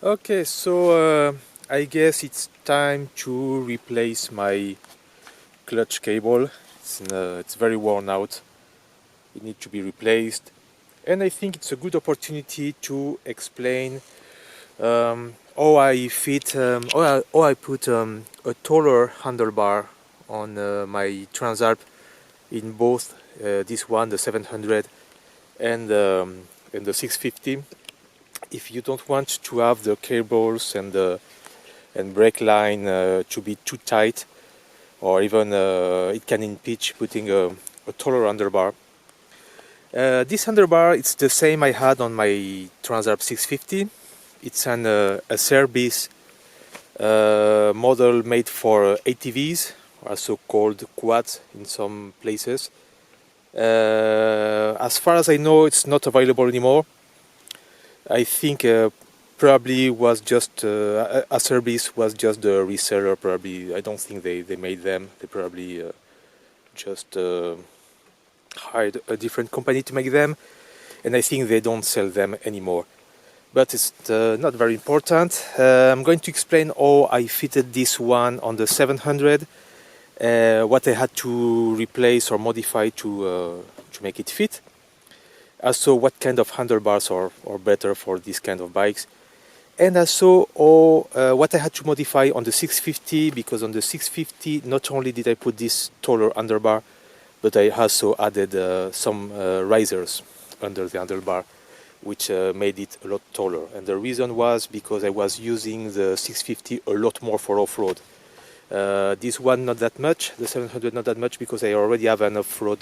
Okay, so I guess it's time to replace my clutch cable. It's very worn out. It needs to be replaced, and I think it's a good opportunity to explain how I fit, how I put a taller handlebar on my Transalp in both this one, the 700, and the 650. If you don't want to have the cables and brake line to be too tight, or even it can impede putting a taller handlebar. This handlebar, it's the same I had on my Transalp 650. It's a service model made for ATVs, also called quads in some places. As far as I know, it's not available anymore. I think probably was just a service was just the reseller. Probably I don't think they made them. They probably just hired a different company to make them, and I think they don't sell them anymore. But it's not very important. I'm going to explain how I fitted this one on the 700, what I had to replace or modify to make it fit. Also, what kind of handlebars are better for this kind of bikes. And also what I had to modify on the 650, because on the 650 not only did I put this taller handlebar, but I also added some risers under the handlebar, which made it a lot taller. And the reason was because I was using the 650 a lot more for off-road. This one not that much, the 700 not that much, because I already have an off-road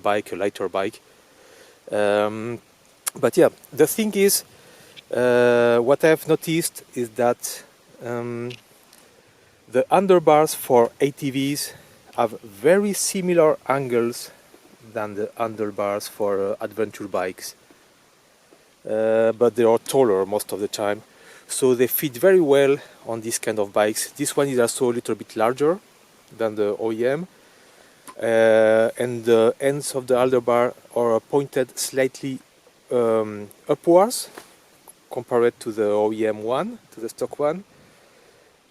bike, a lighter bike. But yeah, the thing is, what I have noticed is that the handlebars for ATVs have very similar angles than the handlebars for adventure bikes, but they are taller most of the time, so they fit very well on this kind of bikes. This one is also a little bit larger than the OEM, and the ends of the handlebar are pointed slightly upwards compared to the OEM one, to the stock one.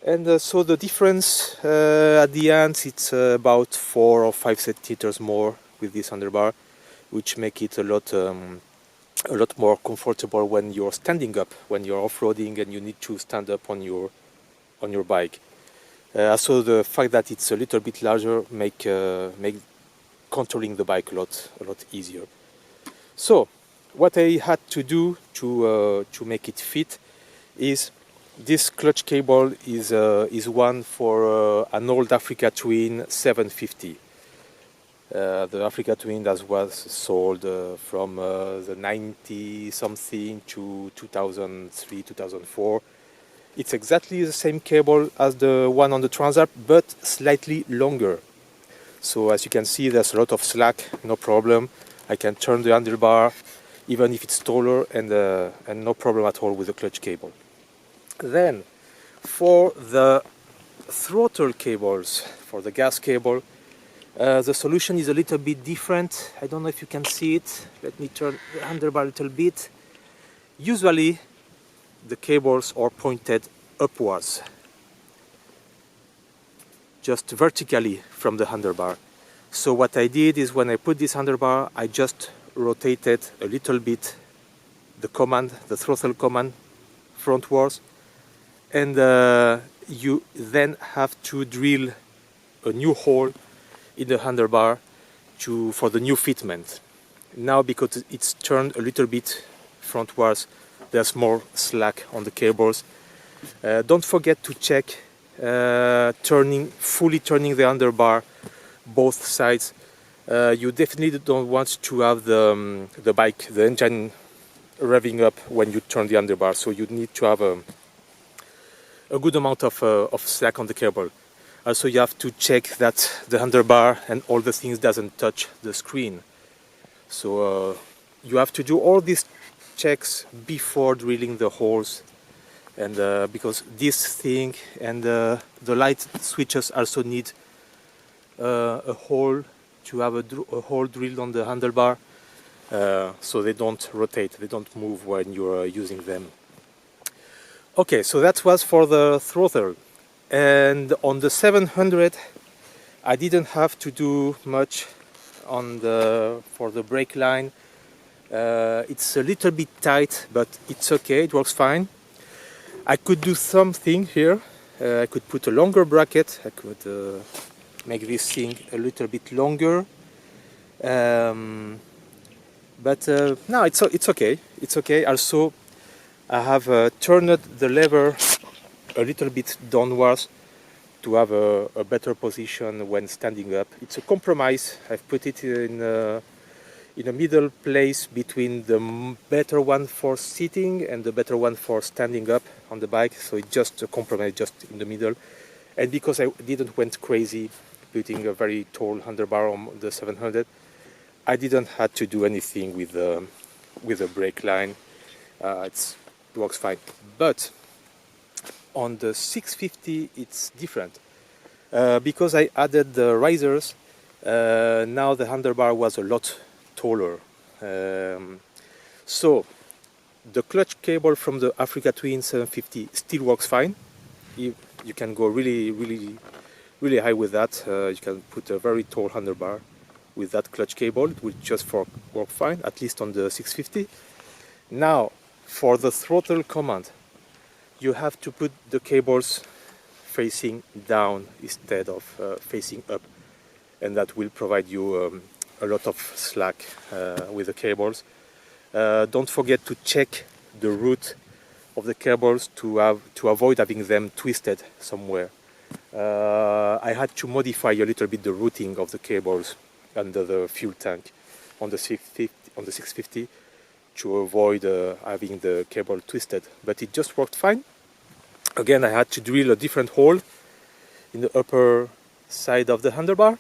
And so the difference at the end, it's about 4 or 5 centimeters more with this handlebar, which make it a lot more comfortable when you're standing up, when you're off-roading and you need to stand up on your bike. Also, the fact that it's a little bit larger make contouring the bike a lot easier. So, what I had to do to make it fit is this clutch cable is one for an old Africa Twin 750. The Africa Twin that was sold from the 90 something to 2003, 2004. It's exactly the same cable as the one on the Transalp, but slightly longer. So as you can see, there's a lot of slack, no problem. I can turn the handlebar even if it's taller, and no problem at all with the clutch cable. Then, for the throttle cables, for the gas cable, the solution is a little bit different. I don't know if you can see it. Let me turn the handlebar a little bit. Usually, the cables are pointed upwards, just vertically from the handlebar. So what I did is, when I put this handlebar, I just rotated a little bit the throttle command frontwards, and you then have to drill a new hole in the handlebar for the new fitment. Now, because it's turned a little bit frontwards, there's more slack on the cables. Don't forget to check fully turning the handlebar both sides. You definitely don't want to have the engine revving up when you turn the handlebar, so you need to have a good amount of slack on the cable. Also, you have to check that the handlebar and all the things doesn't touch the screen. So you have to do all these checks before drilling the holes, and because this thing and the light switches also need a hole, to have a hole drilled on the handlebar, so they don't rotate, they don't move when you're using them. Okay, so that was for the throttle. And on the 700, I didn't have to do much for the brake line. It's a little bit tight, but it's okay, it works fine. I could do something here. I could put a longer bracket. I could make this thing a little bit longer. But no, it's okay. It's okay. Also, I have turned the lever a little bit downwards to have a better position when standing up. It's a compromise. I've put it in a middle place between the better one for sitting and the better one for standing up on the bike. So it's just a compromise, just in the middle. And because I didn't went crazy putting a very tall handlebar on the 700, I didn't have to do anything with the brake line. It works fine. But on the 650 it's different. Because I added the risers, now the handlebar was a lot taller. So the clutch cable from the Africa Twin 750 still works fine. You can go really high with that. You can put a very tall handlebar with that clutch cable. It will just work fine, at least on the 650. Now, for the throttle command, you have to put the cables facing down instead of facing up, and that will provide you a lot of slack with the cables. Don't forget to check the route of the cables to avoid having them twisted somewhere. I had to modify a little bit the routing of the cables under the fuel tank on the 650 to avoid having the cable twisted, but it just worked fine. Again, I had to drill a different hole in the upper side of the handlebar.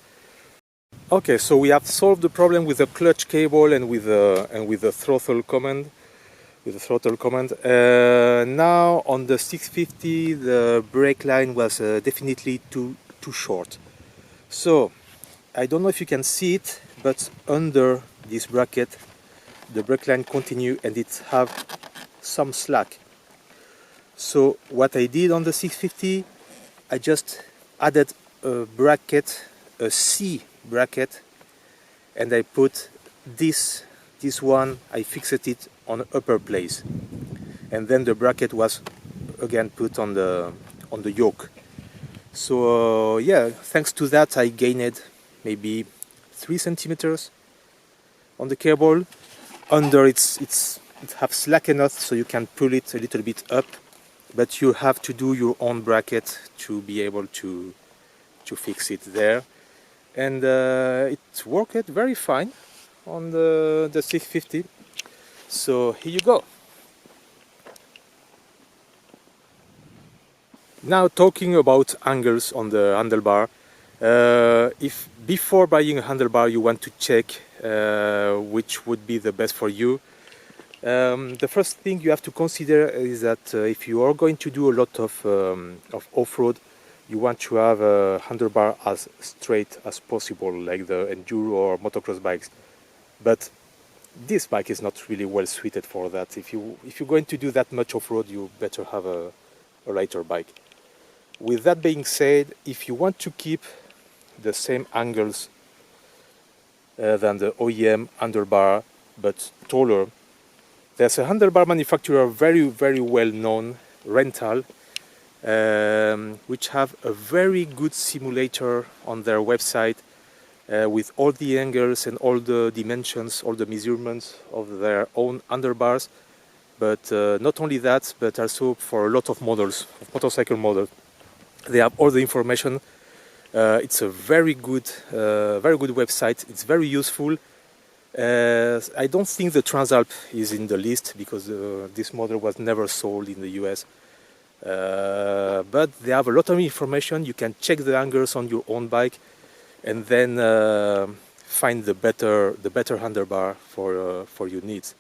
Okay, so we have solved the problem with the clutch cable and with the throttle command. Now on the 650, the brake line was definitely too short. So I don't know if you can see it, but under this bracket, the brake line continue and it have some slack. So what I did on the 650, I just added a bracket, a C bracket, and I put this one, I fixed it on the upper place, and then the bracket was again put on the yoke. So yeah, thanks to that I gained maybe 3 centimeters on the cable. Under it have slack enough so you can pull it a little bit up, but you have to do your own bracket to be able to fix it there. And it worked very fine on the 650. So here you go. Now talking about angles on the handlebar. If before buying a handlebar you want to check which would be the best for you, the first thing you have to consider is that if you are going to do a lot of off-road, you want to have a handlebar as straight as possible, like the enduro or motocross bikes. But this bike is not really well suited for that. If you're going to do that much off-road, you better have a lighter bike. With that being said, if you want to keep the same angles than the OEM handlebar but taller, there's a handlebar manufacturer very well known, Rental, which have a very good simulator on their website with all the angles and all the dimensions, all the measurements of their own handlebars. But not only that, but also for a lot of models, of motorcycle models, they have all the information. It's a very good website. It's very useful. I don't think the Transalp is in the list because this model was never sold in the US. But they have a lot of information. You can check the angles on your own bike, and then find the better handlebar for your needs.